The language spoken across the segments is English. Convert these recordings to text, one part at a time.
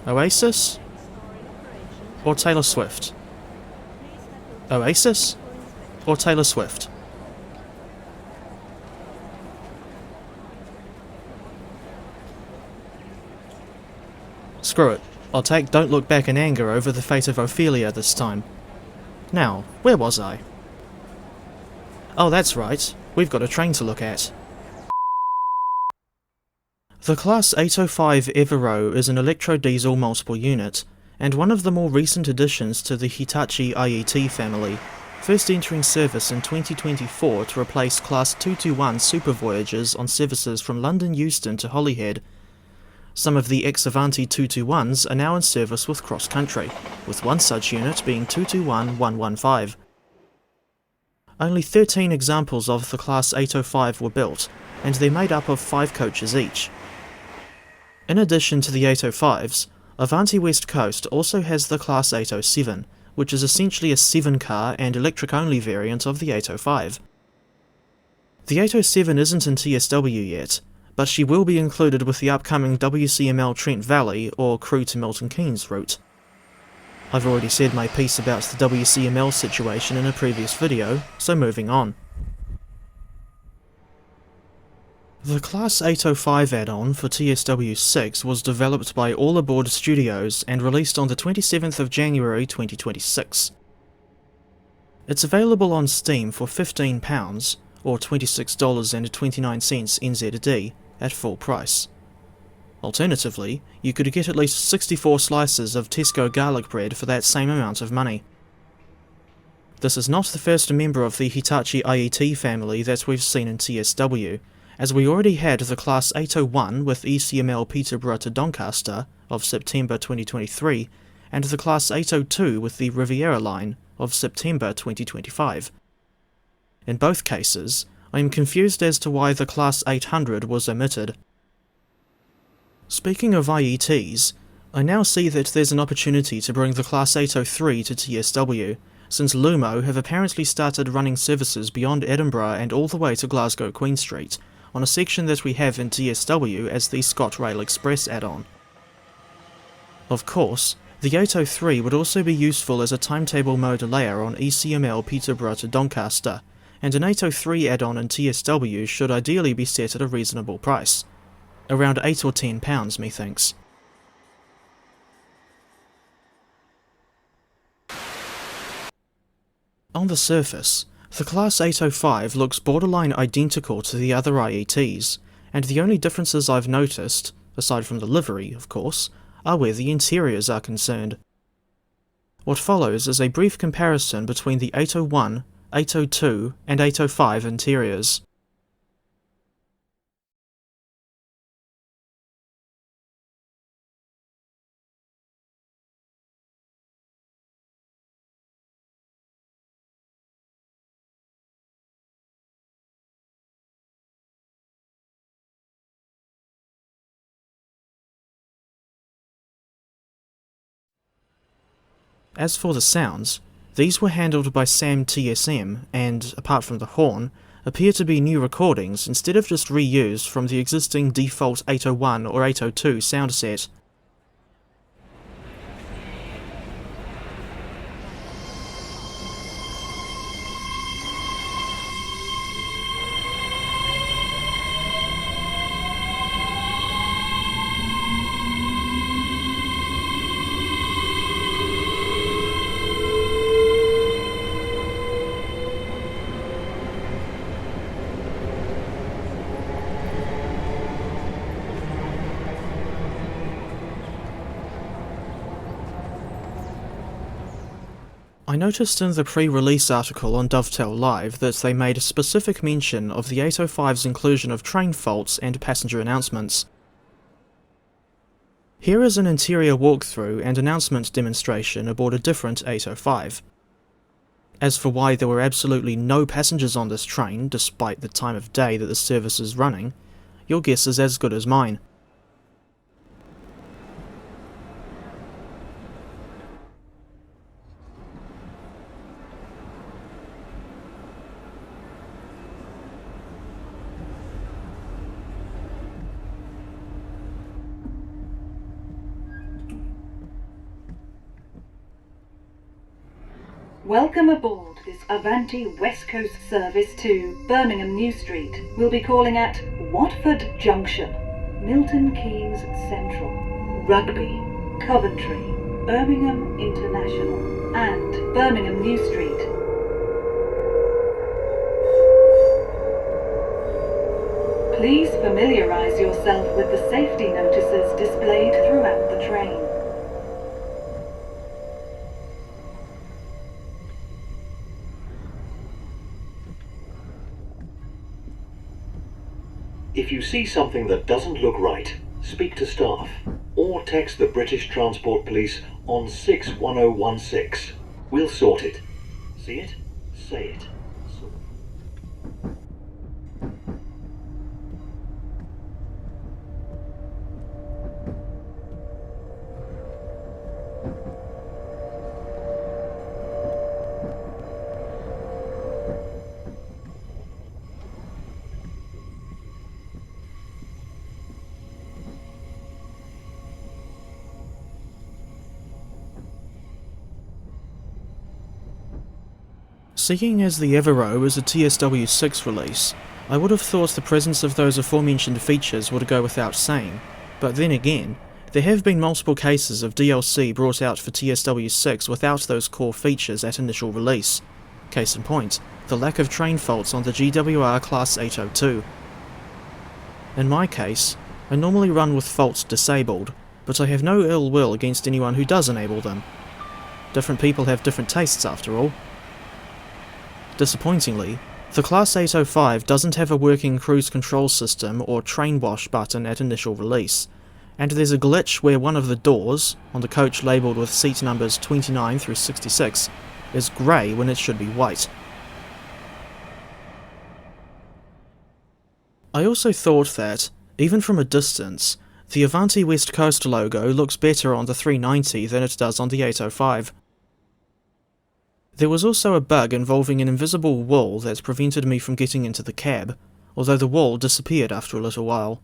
Oasis? Or Taylor Swift? Oasis? Or Taylor Swift? Screw it. I'll take Don't Look Back in anger over the fate of Ophelia this time. Now, where was I? Oh, that's right. We've got a train to look at. The Class 805 Evero is an electro-diesel multiple unit, and one of the more recent additions to the Hitachi IET family, first entering service in 2024 to replace Class 221 Super Voyagers on services from London Euston to Holyhead. Some of the ex-Avanti 221s are now in service with cross-country, with one such unit being 221-115. Only 13 examples of the Class 805 were built, and they're made up of 5 coaches each. In addition to the 805s, Avanti West Coast also has the Class 807, which is essentially a 7-car and electric-only variant of the 805. The 807 isn't in TSW yet, but she will be included with the upcoming WCML Trent Valley or Crewe to Milton Keynes route. I've already said my piece about the WCML situation in a previous video, so moving on. The Class 805 add-on for TSW6 was developed by All Aboard Studios and released on the 27th of January 2026. It's available on Steam for £15, or $26.29 NZD, at full price. Alternatively, you could get at least 64 slices of Tesco garlic bread for that same amount of money. This is not the first member of the Hitachi IET family that we've seen in TSW, as we already had the Class 801 with ECML Peterborough to Doncaster of September 2023, and the Class 802 with the Riviera line of September 2025. In both cases, I am confused as to why the Class 800 was omitted. Speaking of IETs, I now see that there's an opportunity to bring the Class 803 to TSW, since Lumo have apparently started running services beyond Edinburgh and all the way to Glasgow Queen Street, on a section that we have in TSW as the ScotRail Express add-on. Of course, the 803 would also be useful as a timetable mode layer on ECML Peterborough to Doncaster, and an 803 add-on in TSW should ideally be set at a reasonable price. Around £8 or £10, methinks. On the surface, the Class 805 looks borderline identical to the other IETs, and the only differences I've noticed, aside from the livery, of course, are where the interiors are concerned. What follows is a brief comparison between the 801, 802 and 805 interiors. As for the sounds, these were handled by Sam TSM and, apart from the horn, appear to be new recordings instead of just reused from the existing default 801 or 802 sound set. I noticed in the pre-release article on Dovetail Live that they made a specific mention of the 805's inclusion of train faults and passenger announcements. Here is an interior walkthrough and announcement demonstration aboard a different 805. As for why there were absolutely no passengers on this train, despite the time of day that the service is running, your guess is as good as mine. Welcome aboard this Avanti West Coast service to Birmingham New Street. We'll be calling at Watford Junction, Milton Keynes Central, Rugby, Coventry, Birmingham International, and Birmingham New Street. Please familiarise yourself with the safety notices displayed throughout the train. If you see something that doesn't look right, speak to staff or text the British Transport Police on 61016. We'll sort it. See it? Say it. Seeing as the Evero is a TSW6 release, I would have thought the presence of those aforementioned features would go without saying, but then again, there have been multiple cases of DLC brought out for TSW6 without those core features at initial release. Case in point, the lack of train faults on the GWR Class 802. In my case, I normally run with faults disabled, but I have no ill will against anyone who does enable them. Different people have different tastes after all. Disappointingly, the Class 805 doesn't have a working cruise control system or train wash button at initial release, and there's a glitch where one of the doors, on the coach labelled with seat numbers 29 through 66, is grey when it should be white. I also thought that, even from a distance, the Avanti West Coast logo looks better on the 390 than it does on the 805. There was also a bug involving an invisible wall that prevented me from getting into the cab, although the wall disappeared after a little while.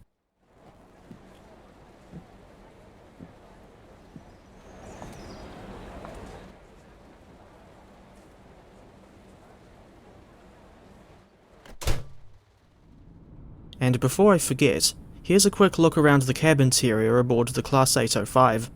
And before I forget, here's a quick look around the cab interior aboard the Class 805.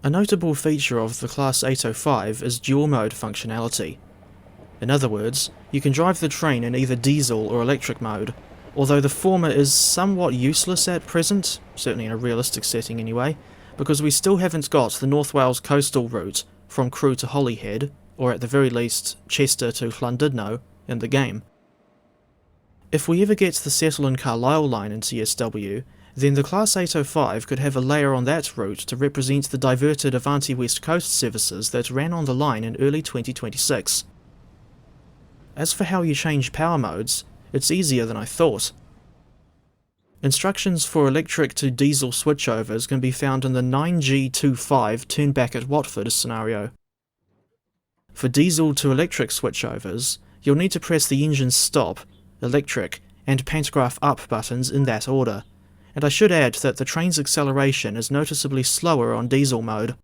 A notable feature of the Class 805 is dual mode functionality. In other words, you can drive the train in either diesel or electric mode, although the former is somewhat useless at present, certainly in a realistic setting anyway, because we still haven't got the North Wales coastal route from Crewe to Holyhead, or at the very least Chester to Llandudno, in the game. If we ever get the Settle and Carlisle line in TSW, then the Class 805 could have a layer on that route to represent the diverted Avanti West Coast services that ran on the line in early 2026. As for how you change power modes, it's easier than I thought. Instructions for electric to diesel switchovers can be found in the 9G25 turn back at Watford scenario. For diesel to electric switchovers, you'll need to press the engine stop, electric, and pantograph up buttons in that order. And I should add that the train's acceleration is noticeably slower on diesel mode.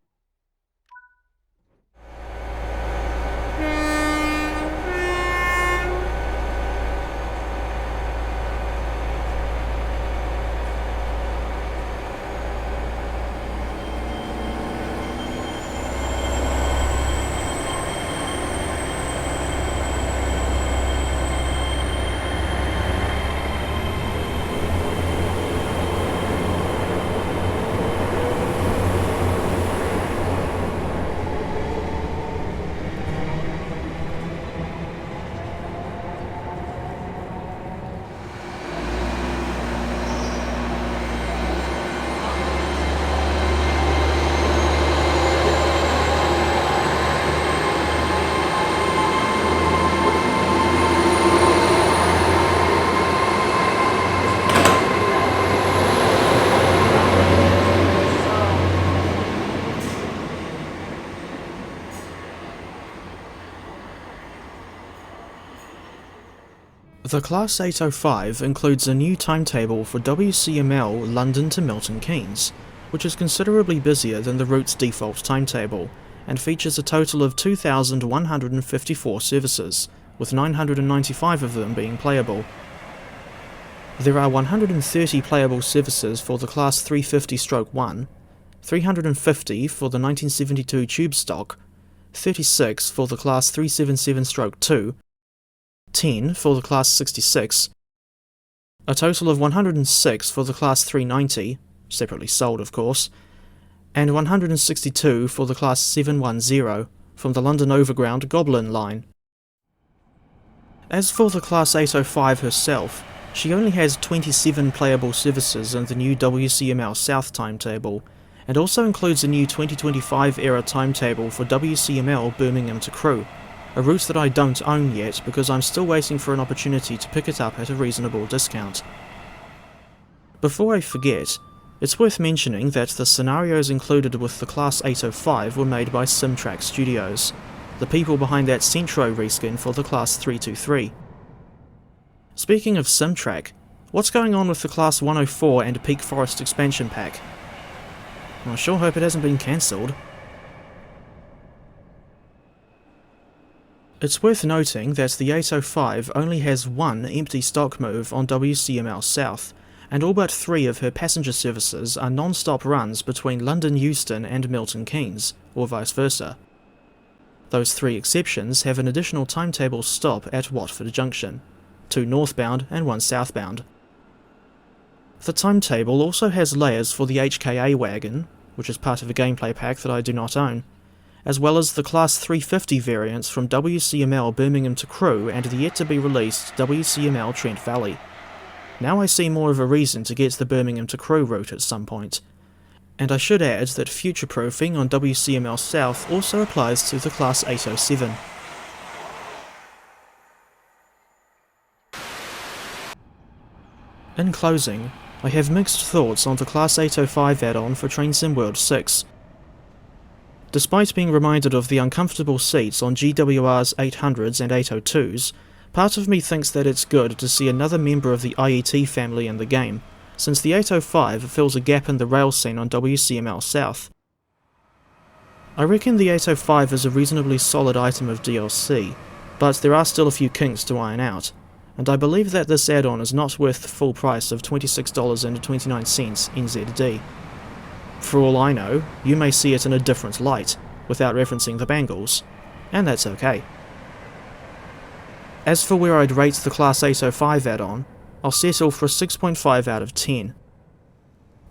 The Class 805 includes a new timetable for WCML London to Milton Keynes, which is considerably busier than the route's default timetable, and features a total of 2,154 services, with 995 of them being playable. There are 130 playable services for the Class 350/1, 350 for the 1972 tube stock, 36 for the Class 377/2, 10 for the Class 66, a total of 106 for the Class 390, separately sold of course, and 162 for the Class 710 from the London Overground Goblin line. As for the Class 805 herself, she only has 27 playable services in the new WCML South timetable, and also includes a new 2025 era timetable for WCML Birmingham to Crewe, a route that I don't own yet because I'm still waiting for an opportunity to pick it up at a reasonable discount. Before I forget, it's worth mentioning that the scenarios included with the Class 805 were made by SimTrack Studios, the people behind that Centro reskin for the Class 323. Speaking of SimTrack, what's going on with the Class 104 and Peak Forest expansion pack? I sure hope it hasn't been cancelled. It's worth noting that the 805 only has one empty stock move on WCML South, and all but 3 of her passenger services are non-stop runs between London Euston and Milton Keynes, or vice versa. Those 3 exceptions have an additional timetable stop at Watford Junction, 2 northbound and 1 southbound. The timetable also has layers for the HKA wagon, which is part of a gameplay pack that I do not own, as well as the Class 350 variants from WCML Birmingham to Crewe and the yet-to-be-released WCML Trent Valley. Now I see more of a reason to get the Birmingham to Crewe route at some point. And I should add that future-proofing on WCML South also applies to the Class 807. In closing, I have mixed thoughts on the Class 805 add-on for Train Sim World 6. Despite being reminded of the uncomfortable seats on GWR's 800s and 802s, part of me thinks that it's good to see another member of the IET family in the game, since the 805 fills a gap in the rail scene on WCML South. I reckon the 805 is a reasonably solid item of DLC, but there are still a few kinks to iron out, and I believe that this add-on is not worth the full price of $26.29 NZD. For all I know, you may see it in a different light, without referencing the bangles, and that's okay. As for where I'd rate the Class 805 add-on, I'll settle for a 6.5 out of 10.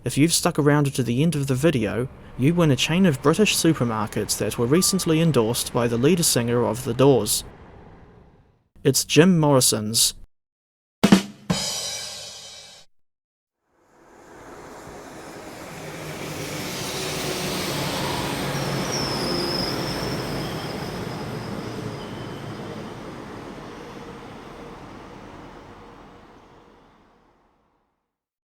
If you've stuck around to the end of the video, you win a chain of British supermarkets that were recently endorsed by the lead singer of The Doors. It's Jim Morrison's